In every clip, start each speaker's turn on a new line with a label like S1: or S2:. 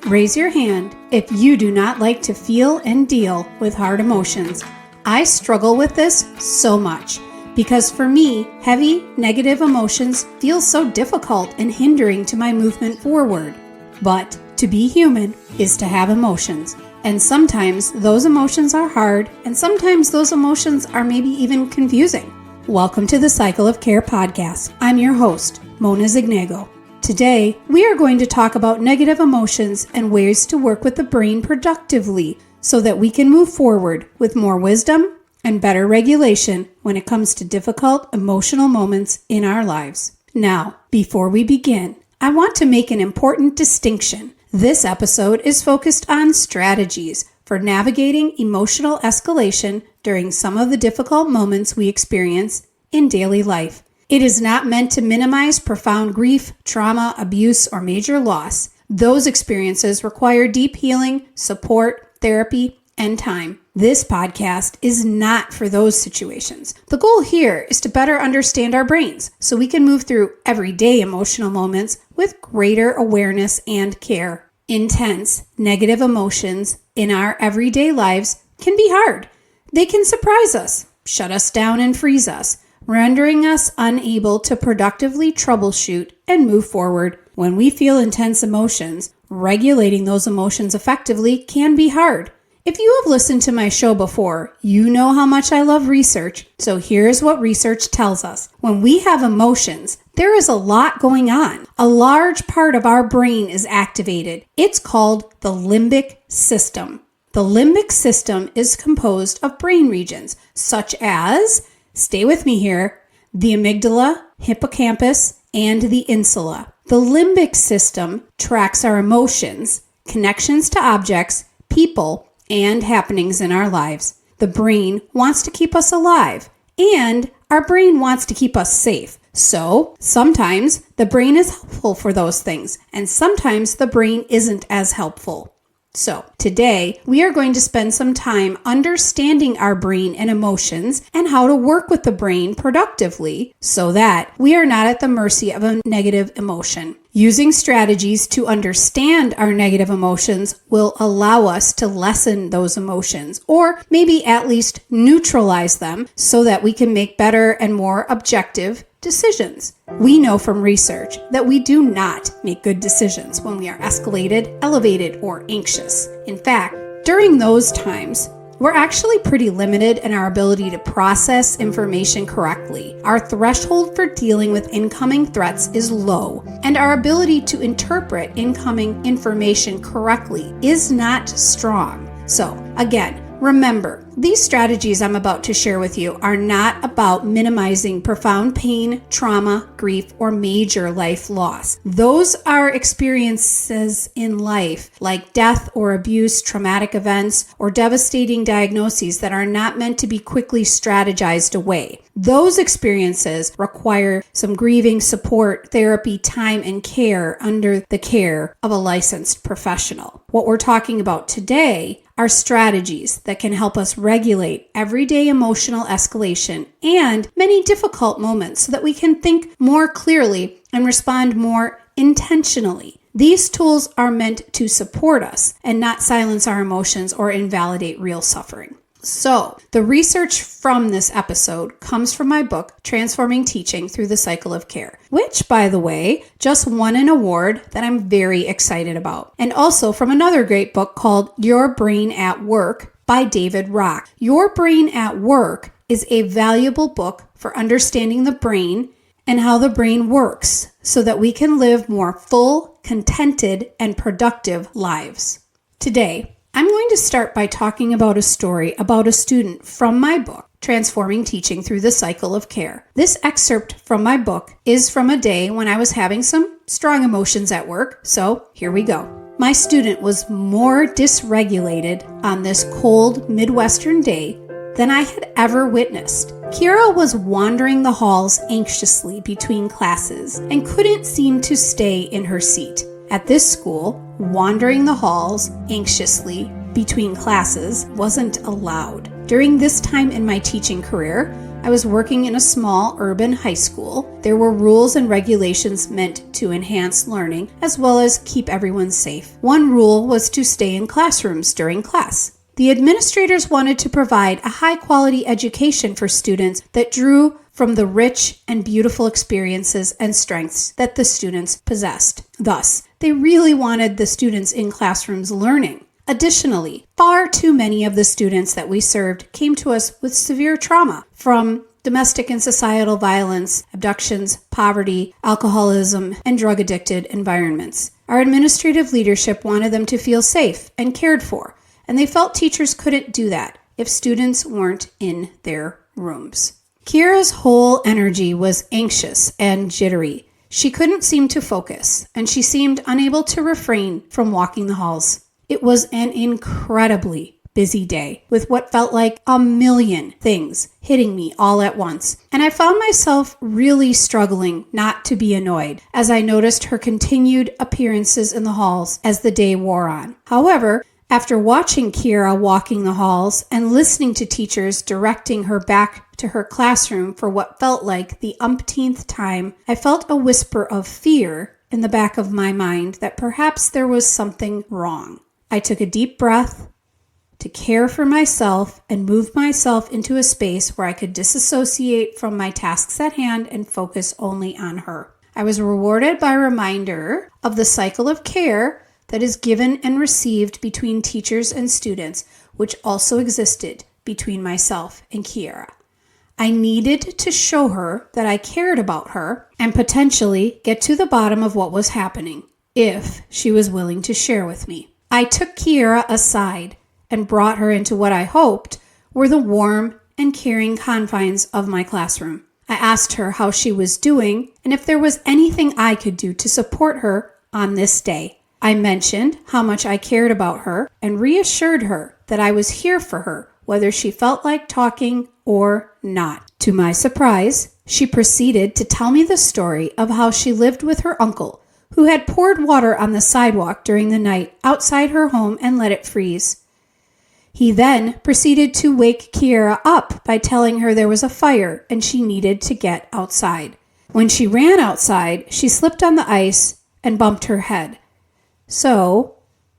S1: Raise your hand if you do not like to feel and deal with hard emotions. I struggle with this so much because for me, heavy, negative emotions feel so difficult and hindering to my movement forward. But to be human is to have emotions. And sometimes those emotions are hard, and sometimes those emotions are maybe even confusing. Welcome to the Cycle of Care podcast. I'm your host, Mona Zignago. Today, we are going to talk about negative emotions and ways to work with the brain productively so that we can move forward with more wisdom and better regulation when it comes to difficult emotional moments in our lives. Now, before we begin, I want to make an important distinction. This episode is focused on strategies for navigating emotional escalation during some of the difficult moments we experience in daily life. It is not meant to minimize profound grief, trauma, abuse, or major loss. Those experiences require deep healing, support, therapy, and time. This podcast is not for those situations. The goal here is to better understand our brains so we can move through everyday emotional moments with greater awareness and care. Intense, negative emotions in our everyday lives can be hard. They can surprise us, shut us down, and freeze us, rendering us unable to productively troubleshoot and move forward. When we feel intense emotions, regulating those emotions effectively can be hard. If you have listened to my show before, you know how much I love research, so here's what research tells us. When we have emotions, there is a lot going on. A large part of our brain is activated. It's called the limbic system. The limbic system is composed of brain regions such as, stay with me here, the amygdala, hippocampus, and the insula. The limbic system tracks our emotions, connections to objects, people, and happenings in our lives. The brain wants to keep us alive, and our brain wants to keep us safe. So, sometimes the brain is helpful for those things, and sometimes the brain isn't as helpful. So, today, we are going to spend some time understanding our brain and emotions and how to work with the brain productively so that we are not at the mercy of a negative emotion. Using strategies to understand our negative emotions will allow us to lessen those emotions or maybe at least neutralize them so that we can make better and more objective decisions. We know from research that we do not make good decisions when we are escalated, elevated, or anxious. In fact, during those times, we're actually pretty limited in our ability to process information correctly. Our threshold for dealing with incoming threats is low, and our ability to interpret incoming information correctly is not strong. So, again, remember, these strategies I'm about to share with you are not about minimizing profound pain, trauma, grief, or major life loss. Those are experiences in life like death or abuse, traumatic events, or devastating diagnoses that are not meant to be quickly strategized away. Those experiences require some grieving, support, therapy, time, and care under the care of a licensed professional. What we're talking about today are strategies that can help us regulate everyday emotional escalation and many difficult moments so that we can think more clearly and respond more intentionally. These tools are meant to support us and not silence our emotions or invalidate real suffering. So, the research from this episode comes from my book, Transforming Teaching Through the Cycle of Care, which, by the way, just won an award that I'm very excited about. And also from another great book called Your Brain at Work by David Rock. Your Brain at Work is a valuable book for understanding the brain and how the brain works so that we can live more full, contented, and productive lives. Today, I'm going to start by talking about a story about a student from my book, Transforming Teaching Through the Cycle of Care. This excerpt from my book is from a day when I was having some strong emotions at work, so here we go. My student was more dysregulated on this cold Midwestern day than I had ever witnessed. Kira was wandering the halls anxiously between classes and couldn't seem to stay in her seat. At this school, wandering the halls anxiously between classes wasn't allowed. During this time in my teaching career, I was working in a small urban high school. There were rules and regulations meant to enhance learning as well as keep everyone safe. One rule was to stay in classrooms during class. The administrators wanted to provide a high-quality education for students that drew from the rich and beautiful experiences and strengths that the students possessed. Thus, they really wanted the students in classrooms learning. Additionally, far too many of the students that we served came to us with severe trauma from domestic and societal violence, abductions, poverty, alcoholism, and drug-addicted environments. Our administrative leadership wanted them to feel safe and cared for, and they felt teachers couldn't do that if students weren't in their rooms. Kiera's whole energy was anxious and jittery. She couldn't seem to focus, and she seemed unable to refrain from walking the halls. It was an incredibly busy day with what felt like a million things hitting me all at once, and I found myself really struggling not to be annoyed as I noticed her continued appearances in the halls as the day wore on. However, after watching Kiera walking the halls and listening to teachers directing her back to her classroom for what felt like the umpteenth time, I felt a whisper of fear in the back of my mind that perhaps there was something wrong. I took a deep breath to care for myself and moved myself into a space where I could disassociate from my tasks at hand and focus only on her. I was rewarded by a reminder of the cycle of care that is given and received between teachers and students, which also existed between myself and Kiera. I needed to show her that I cared about her and potentially get to the bottom of what was happening, if she was willing to share with me. I took Kiera aside and brought her into what I hoped were the warm and caring confines of my classroom. I asked her how she was doing and if there was anything I could do to support her on this day. I mentioned how much I cared about her and reassured her that I was here for her, whether she felt like talking or not. To my surprise, she proceeded to tell me the story of how she lived with her uncle, who had poured water on the sidewalk during the night outside her home and let it freeze. He then proceeded to wake Kiera up by telling her there was a fire and she needed to get outside. When she ran outside, she slipped on the ice and bumped her head. So,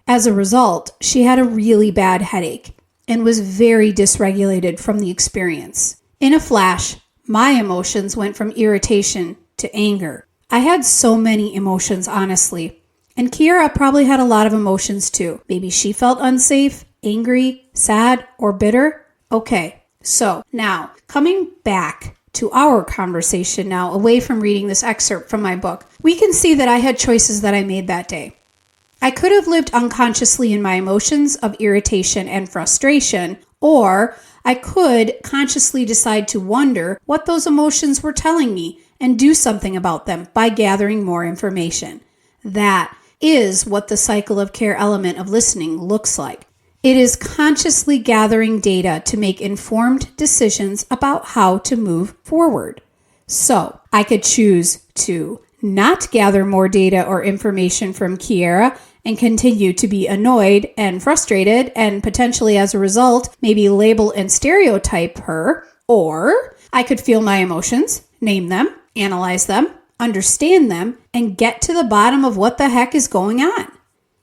S1: as a result, she had a really bad headache and was very dysregulated from the experience. In a flash, my emotions went from irritation to anger. I had so many emotions, honestly. And Kiera probably had a lot of emotions too. Maybe she felt unsafe, angry, sad, or bitter. Okay, so now coming back to our conversation now, away from reading this excerpt from my book, we can see that I had choices that I made that day. I could have lived unconsciously in my emotions of irritation and frustration, or I could consciously decide to wonder what those emotions were telling me and do something about them by gathering more information. That is what the cycle of care element of listening looks like. It is consciously gathering data to make informed decisions about how to move forward. So I could choose to not gather more data or information from Kiera and continue to be annoyed and frustrated and potentially as a result maybe label and stereotype her, or I could feel my emotions, name them, analyze them, understand them, and get to the bottom of what the heck is going on.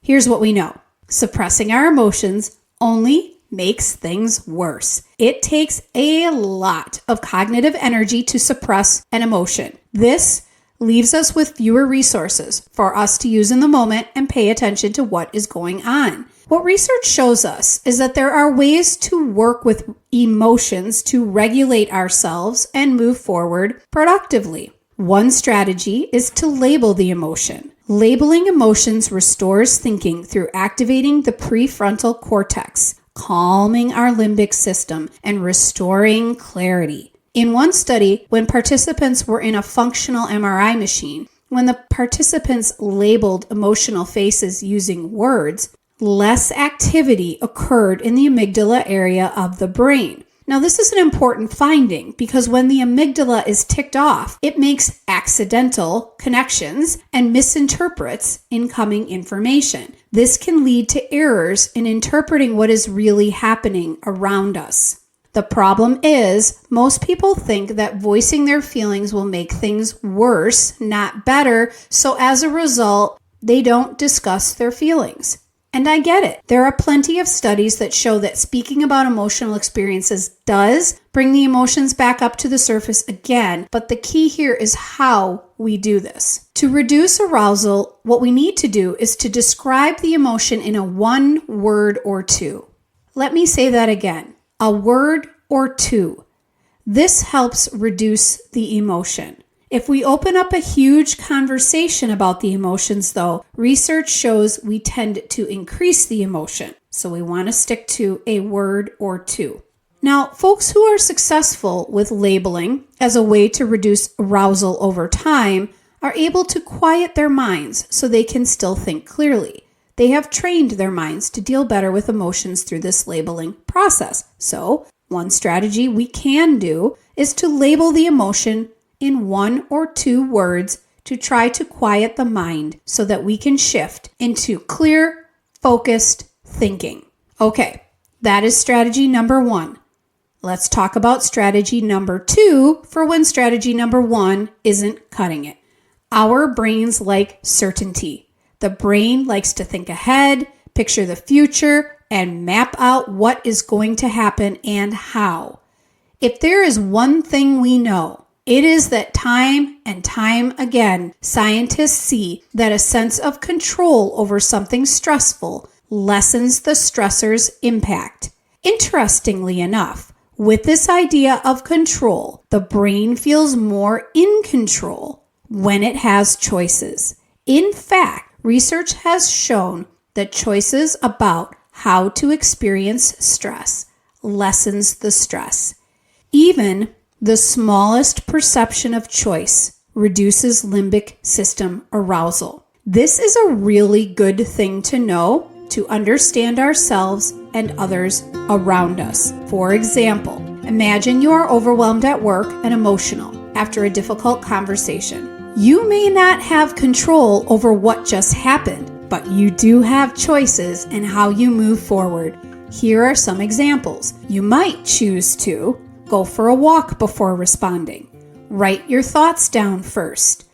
S1: Here's what we know. Suppressing our emotions only makes things worse. It takes a lot of cognitive energy to suppress an emotion. This leaves us with fewer resources for us to use in the moment and pay attention to what is going on. What research shows us is that there are ways to work with emotions to regulate ourselves and move forward productively. One strategy is to label the emotion. Labeling emotions restores thinking through activating the prefrontal cortex, calming our limbic system, and restoring clarity. In one study, when participants were in a functional MRI machine, when the participants labeled emotional faces using words, less activity occurred in the amygdala area of the brain. Now, this is an important finding because when the amygdala is ticked off, it makes accidental connections and misinterprets incoming information. This can lead to errors in interpreting what is really happening around us. The problem is, most people think that voicing their feelings will make things worse, not better, so as a result, they don't discuss their feelings. And I get it. There are plenty of studies that show that speaking about emotional experiences does bring the emotions back up to the surface again, but the key here is how we do this. To reduce arousal, what we need to do is to describe the emotion in a one word or two. Let me say that again. A word or two. This helps reduce the emotion. If we open up a huge conversation about the emotions, though, research shows we tend to increase the emotion. So we want to stick to a word or two. Now, folks who are successful with labeling as a way to reduce arousal over time are able to quiet their minds so they can still think clearly. They have trained their minds to deal better with emotions through this labeling process. So, one strategy we can do is to label the emotion in one or two words to try to quiet the mind so that we can shift into clear, focused thinking. Okay, that is strategy number 1. Let's talk about strategy number 2 for when strategy number 1 isn't cutting it. Our brains like certainty. The brain likes to think ahead, picture the future, and map out what is going to happen and how. If there is one thing we know, it is that time and time again, scientists see that a sense of control over something stressful lessens the stressor's impact. Interestingly enough, with this idea of control, the brain feels more in control when it has choices. In fact, research has shown that choices about how to experience stress lessens the stress. Even the smallest perception of choice reduces limbic system arousal. This is a really good thing to know to understand ourselves and others around us. For example, imagine you are overwhelmed at work and emotional after a difficult conversation. You may not have control over what just happened, but you do have choices in how you move forward. Here are some examples. You might choose to go for a walk before responding. Write your thoughts down first.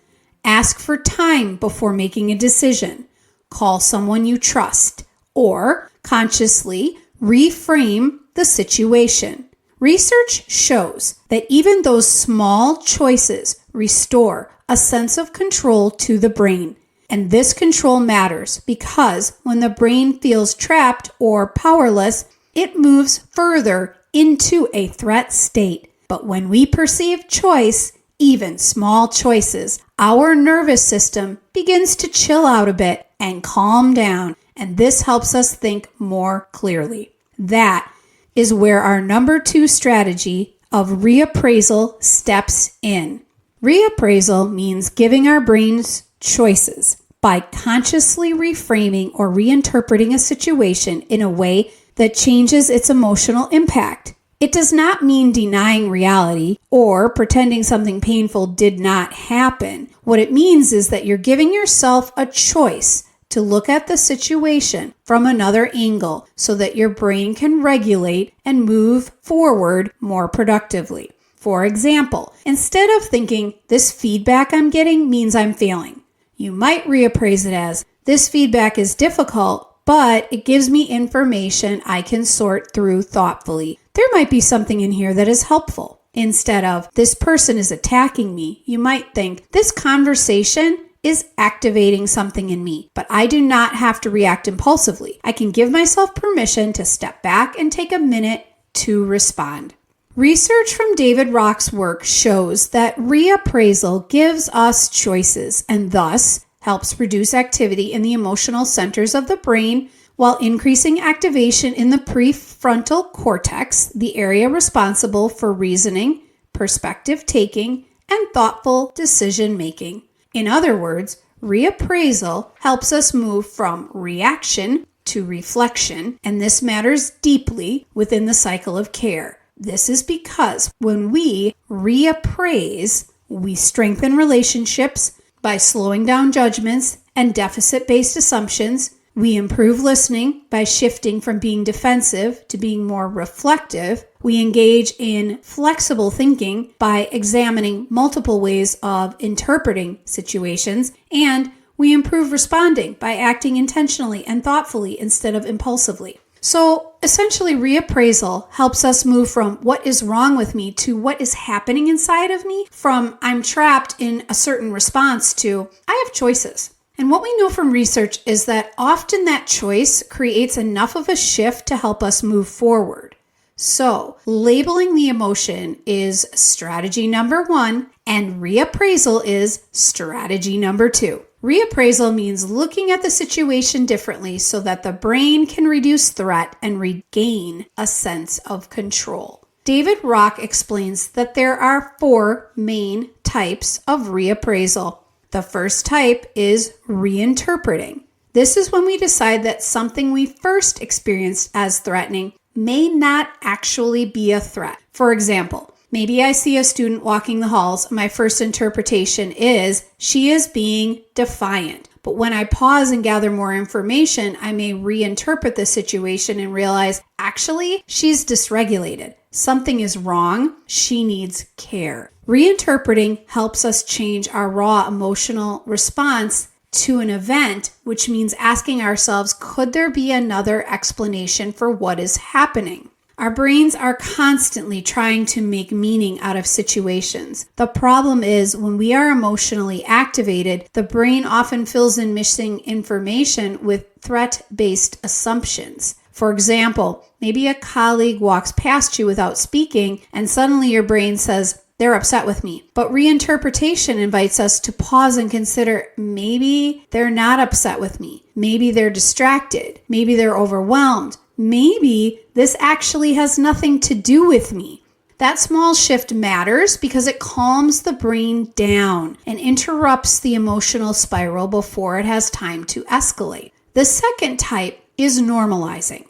S1: Ask for time before making a decision. Call someone you trust. Or consciously reframe the situation. Research shows that even those small choices restore a sense of control to the brain. And this control matters because when the brain feels trapped or powerless, it moves further into a threat state. But when we perceive choice, even small choices, our nervous system begins to chill out a bit and calm down, and this helps us think more clearly. That is where our number 2 strategy of reappraisal steps in. Reappraisal means giving our brains choices by consciously reframing or reinterpreting a situation in a way that changes its emotional impact. It does not mean denying reality or pretending something painful did not happen. What it means is that you're giving yourself a choice to look at the situation from another angle so that your brain can regulate and move forward more productively. For example, instead of thinking, this feedback I'm getting means I'm failing, you might reappraise it as, this feedback is difficult, but it gives me information I can sort through thoughtfully. There might be something in here that is helpful. Instead of, this person is attacking me, you might think, this conversation is activating something in me, but I do not have to react impulsively. I can give myself permission to step back and take a minute to respond. Research from David Rock's work shows that reappraisal gives us choices and thus helps reduce activity in the emotional centers of the brain while increasing activation in the prefrontal cortex, the area responsible for reasoning, perspective taking, and thoughtful decision making. In other words, reappraisal helps us move from reaction to reflection, and this matters deeply within the cycle of care. This is because when we reappraise, we strengthen relationships by slowing down judgments and deficit-based assumptions. We improve listening by shifting from being defensive to being more reflective. We engage in flexible thinking by examining multiple ways of interpreting situations, and we improve responding by acting intentionally and thoughtfully instead of impulsively. So essentially, reappraisal helps us move from what is wrong with me to what is happening inside of me, from I'm trapped in a certain response to I have choices. And what we know from research is that often that choice creates enough of a shift to help us move forward. So, labeling the emotion is strategy number 1, and reappraisal is strategy number 2. Reappraisal means looking at the situation differently so that the brain can reduce threat and regain a sense of control. David Rock explains that there are 4 main types of reappraisal. The first type is reinterpreting. This is when we decide that something we first experienced as threatening may not actually be a threat. For example, maybe I see a student walking the halls and my first interpretation is she is being defiant. But when I pause and gather more information, I may reinterpret the situation and realize actually she's dysregulated. Something is wrong. She needs care. Reinterpreting helps us change our raw emotional response to an event, which means asking ourselves, could there be another explanation for what is happening? Our brains are constantly trying to make meaning out of situations. The problem is when we are emotionally activated, the brain often fills in missing information with threat-based assumptions. For example, maybe a colleague walks past you without speaking, and suddenly your brain says, they're upset with me. But reinterpretation invites us to pause and consider, maybe they're not upset with me. Maybe they're distracted. Maybe they're overwhelmed. Maybe this actually has nothing to do with me. That small shift matters because it calms the brain down and interrupts the emotional spiral before it has time to escalate. The second type is normalizing.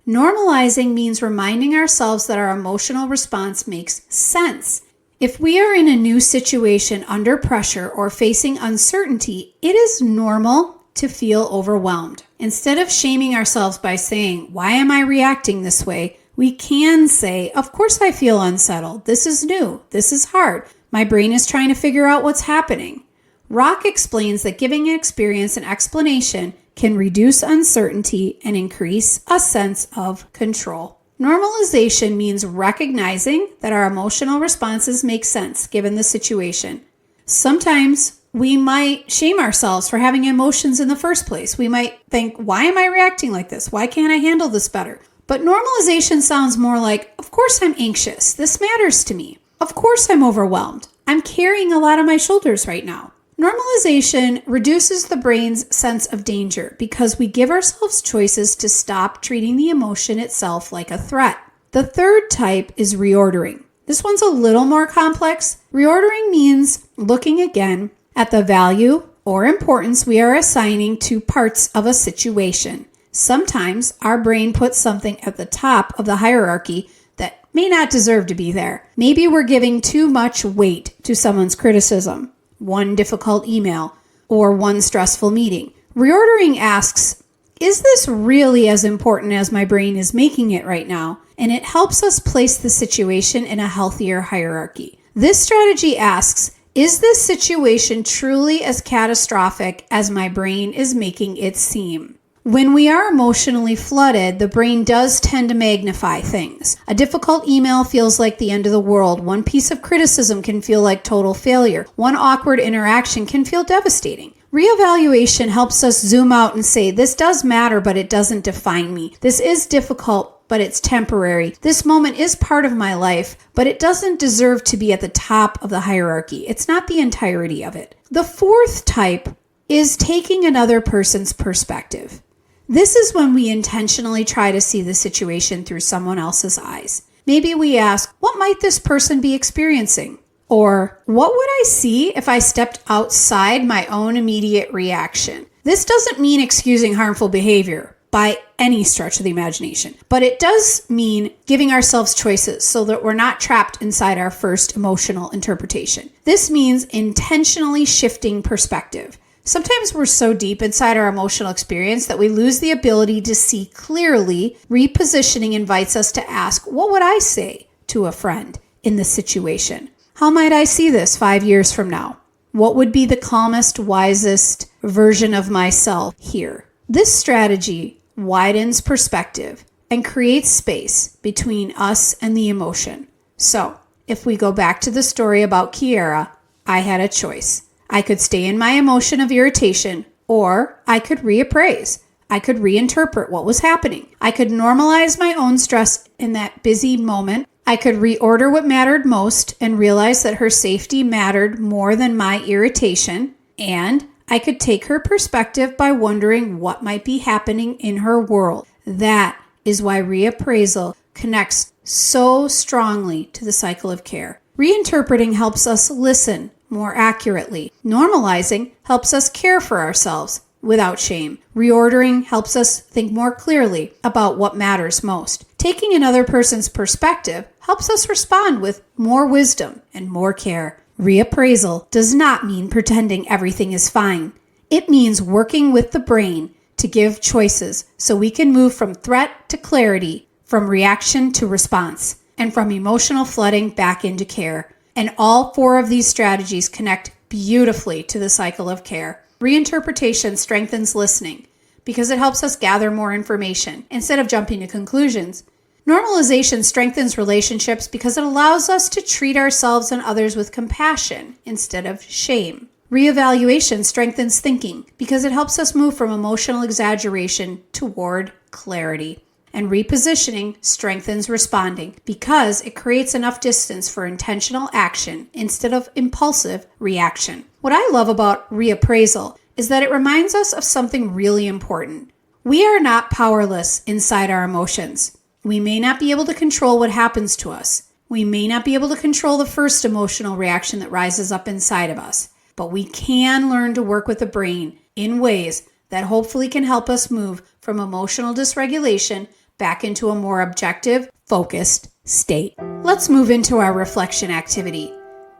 S1: Normalizing means reminding ourselves that our emotional response makes sense. If we are in a new situation under pressure or facing uncertainty, it is normal to feel overwhelmed. Instead of shaming ourselves by saying, why am I reacting this way? We can say, of course I feel unsettled. This is new. This is hard. My brain is trying to figure out what's happening. Rock explains that giving an experience an explanation can reduce uncertainty and increase a sense of control. Normalization means recognizing that our emotional responses make sense given the situation. Sometimes we might shame ourselves for having emotions in the first place. We might think, why am I reacting like this? Why can't I handle this better? But normalization sounds more like, of course I'm anxious. This matters to me. Of course I'm overwhelmed. I'm carrying a lot on my shoulders right now. Normalization reduces the brain's sense of danger because we give ourselves choices to stop treating the emotion itself like a threat. The third type is reordering. This one's a little more complex. Reordering means looking again at the value or importance we are assigning to parts of a situation. Sometimes our brain puts something at the top of the hierarchy that may not deserve to be there. Maybe we're giving too much weight to someone's criticism, one difficult email, or one stressful meeting. Reordering asks, is this really as important as my brain is making it right now? And it helps us place the situation in a healthier hierarchy. This strategy asks, is this situation truly as catastrophic as my brain is making it seem? When we are emotionally flooded, the brain does tend to magnify things. A difficult email feels like the end of the world. One piece of criticism can feel like total failure. One awkward interaction can feel devastating. Reevaluation helps us zoom out and say, this does matter, but it doesn't define me. This is difficult, but it's temporary. This moment is part of my life, but it doesn't deserve to be at the top of the hierarchy. It's not the entirety of it. The fourth type is taking another person's perspective. This is when we intentionally try to see the situation through someone else's eyes. Maybe we ask, what might this person be experiencing? Or what would I see if I stepped outside my own immediate reaction? This doesn't mean excusing harmful behavior by any stretch of the imagination, but it does mean giving ourselves choices so that we're not trapped inside our first emotional interpretation. This means intentionally shifting perspective. Sometimes we're so deep inside our emotional experience that we lose the ability to see clearly. Repositioning invites us to ask, what would I say to a friend in this situation? How might I see this 5 years from now? What would be the calmest, wisest version of myself here? This strategy widens perspective and creates space between us and the emotion. So, if we go back to the story about Kiara, I had a choice. I could stay in my emotion of irritation, or I could reappraise. I could reinterpret what was happening. I could normalize my own stress in that busy moment. I could reorder what mattered most and realize that her safety mattered more than my irritation. And I could take her perspective by wondering what might be happening in her world. That is why reappraisal connects so strongly to the cycle of care. Reinterpreting helps us listen more accurately. Normalizing helps us care for ourselves without shame. Reordering helps us think more clearly about what matters most. Taking another person's perspective helps us respond with more wisdom and more care. Reappraisal does not mean pretending everything is fine. It means working with the brain to give choices so we can move from threat to clarity, from reaction to response, and from emotional flooding back into care. And all 4 of these strategies connect beautifully to the cycle of care. Reinterpretation strengthens listening because it helps us gather more information instead of jumping to conclusions. Normalization strengthens relationships because it allows us to treat ourselves and others with compassion instead of shame. Reevaluation strengthens thinking because it helps us move from emotional exaggeration toward clarity. And repositioning strengthens responding because it creates enough distance for intentional action instead of impulsive reaction. What I love about reappraisal is that it reminds us of something really important. We are not powerless inside our emotions. We may not be able to control what happens to us. We may not be able to control the first emotional reaction that rises up inside of us, but we can learn to work with the brain in ways that hopefully can help us move from emotional dysregulation back into a more objective, focused state. Let's move into our reflection activity.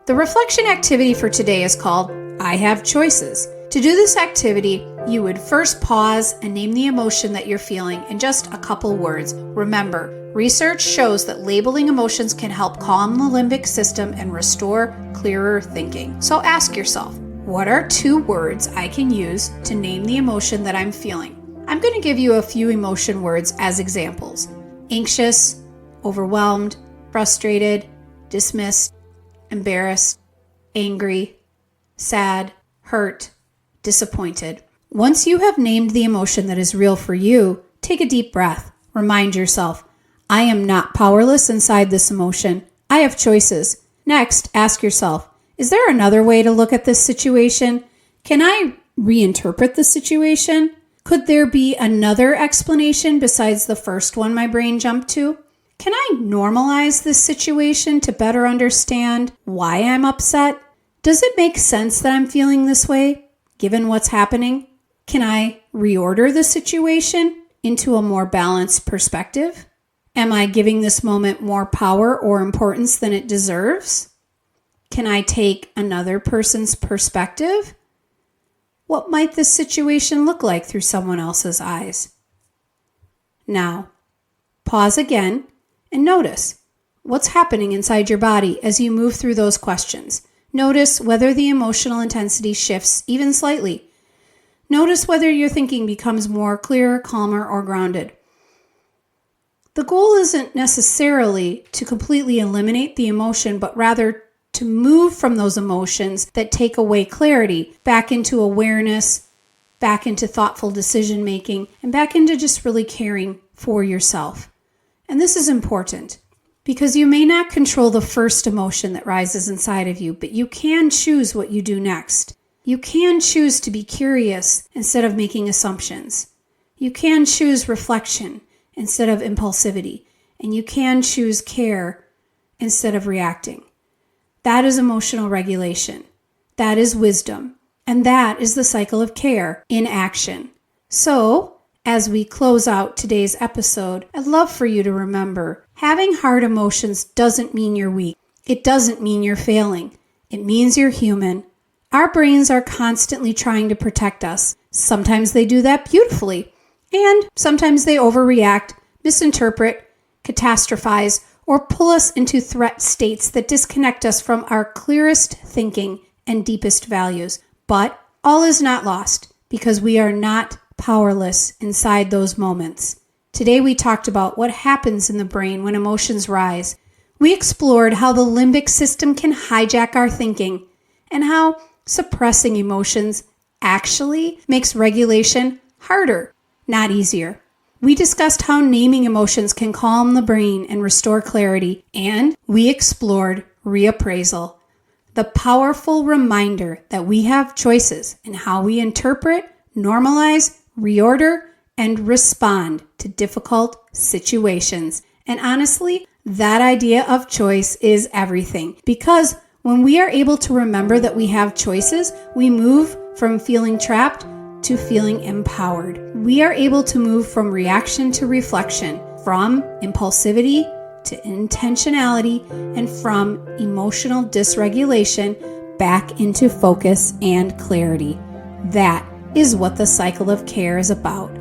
S1: The reflection activity for today is called I Have Choices. To do this activity, you would first pause and name the emotion that you're feeling in just a couple words. Remember, research shows that labeling emotions can help calm the limbic system and restore clearer thinking. So ask yourself, what are 2 words I can use to name the emotion that I'm feeling? I'm going to give you a few emotion words as examples. Anxious, overwhelmed, frustrated, dismissed, embarrassed, angry, sad, hurt, disappointed. Once you have named the emotion that is real for you, take a deep breath. Remind yourself, I am not powerless inside this emotion. I have choices. Next, ask yourself, is there another way to look at this situation? Can I reinterpret the situation? Could there be another explanation besides the first one my brain jumped to? Can I normalize this situation to better understand why I'm upset? Does it make sense that I'm feeling this way, given what's happening? Can I reorder the situation into a more balanced perspective? Am I giving this moment more power or importance than it deserves? Can I take another person's perspective? What might this situation look like through someone else's eyes? Now, pause again and notice what's happening inside your body as you move through those questions. Notice whether the emotional intensity shifts even slightly. Notice whether your thinking becomes more clear, calmer, or grounded. The goal isn't necessarily to completely eliminate the emotion, but rather to move from those emotions that take away clarity back into awareness, back into thoughtful decision making, and back into just really caring for yourself. And this is important because you may not control the first emotion that rises inside of you, but you can choose what you do next. You can choose to be curious instead of making assumptions. You can choose reflection instead of impulsivity, and you can choose care instead of reacting. That is emotional regulation. That is wisdom. And that is the cycle of care in action. So, as we close out today's episode, I'd love for you to remember, having hard emotions doesn't mean you're weak. It doesn't mean you're failing. It means you're human. Our brains are constantly trying to protect us. Sometimes they do that beautifully, and sometimes they overreact, misinterpret, catastrophize, or pull us into threat states that disconnect us from our clearest thinking and deepest values. But all is not lost, because we are not powerless inside those moments. Today we talked about what happens in the brain when emotions rise. We explored how the limbic system can hijack our thinking, and how suppressing emotions actually makes regulation harder, not easier. We discussed how naming emotions can calm the brain and restore clarity, and we explored reappraisal, the powerful reminder that we have choices in how we interpret, normalize, reorder, and respond to difficult situations. And honestly, that idea of choice is everything, because when we are able to remember that we have choices, we move from feeling trapped to feeling empowered. We are able to move from reaction to reflection, from impulsivity to intentionality, and from emotional dysregulation back into focus and clarity. That is what the cycle of care is about.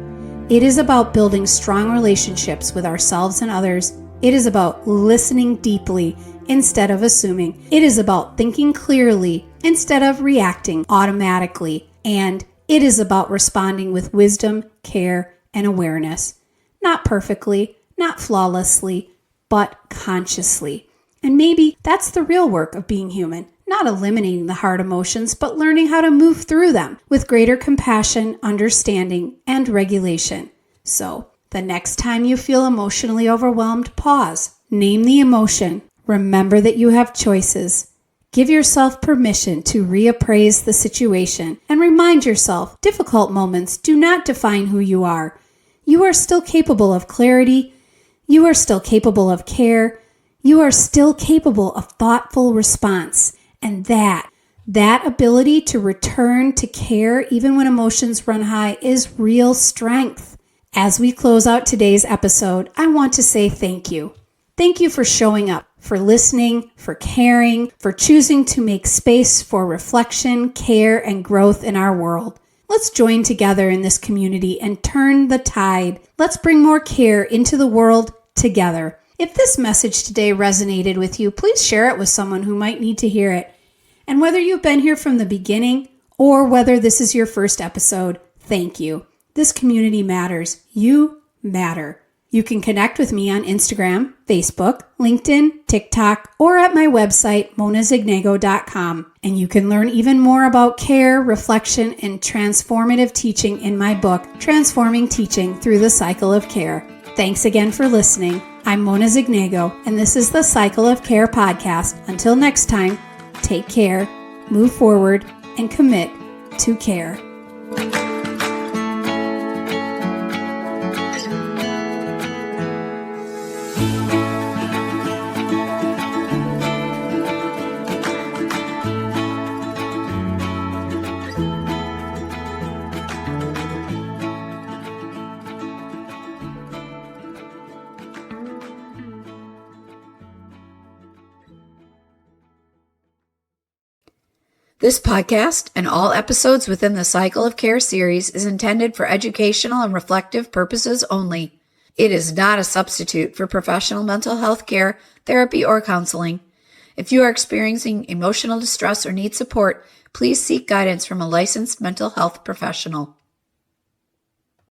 S1: It is about building strong relationships with ourselves and others. It is about listening deeply instead of assuming. It is about thinking clearly instead of reacting automatically. And it is about responding with wisdom, care, and awareness. Not perfectly, not flawlessly, but consciously. And maybe that's the real work of being human. Not eliminating the hard emotions, but learning how to move through them with greater compassion, understanding, and regulation. So, the next time you feel emotionally overwhelmed, pause. Name the emotion. Remember that you have choices. Give yourself permission to reappraise the situation and remind yourself difficult moments do not define who you are. You are still capable of clarity. You are still capable of care. You are still capable of thoughtful response. And that ability to return to care even when emotions run high is real strength. As we close out today's episode, I want to say thank you. Thank you for showing up, for listening, for caring, for choosing to make space for reflection, care, and growth in our world. Let's join together in this community and turn the tide. Let's bring more care into the world together. If this message today resonated with you, please share it with someone who might need to hear it. And whether you've been here from the beginning or whether this is your first episode, thank you. This community matters. You matter. You can connect with me on Instagram, Facebook, LinkedIn, TikTok, or at my website, monazignego.com. And you can learn even more about care, reflection, and transformative teaching in my book, Transforming Teaching Through the Cycle of Care. Thanks again for listening. I'm Mona Zignego, and this is the Cycle of Care podcast. Until next time, take care, move forward, and commit to care.
S2: This podcast and all episodes within the Cycle of Care series is intended for educational and reflective purposes only. It is not a substitute for professional mental health care, therapy, or counseling. If you are experiencing emotional distress or need support, please seek guidance from a licensed mental health professional.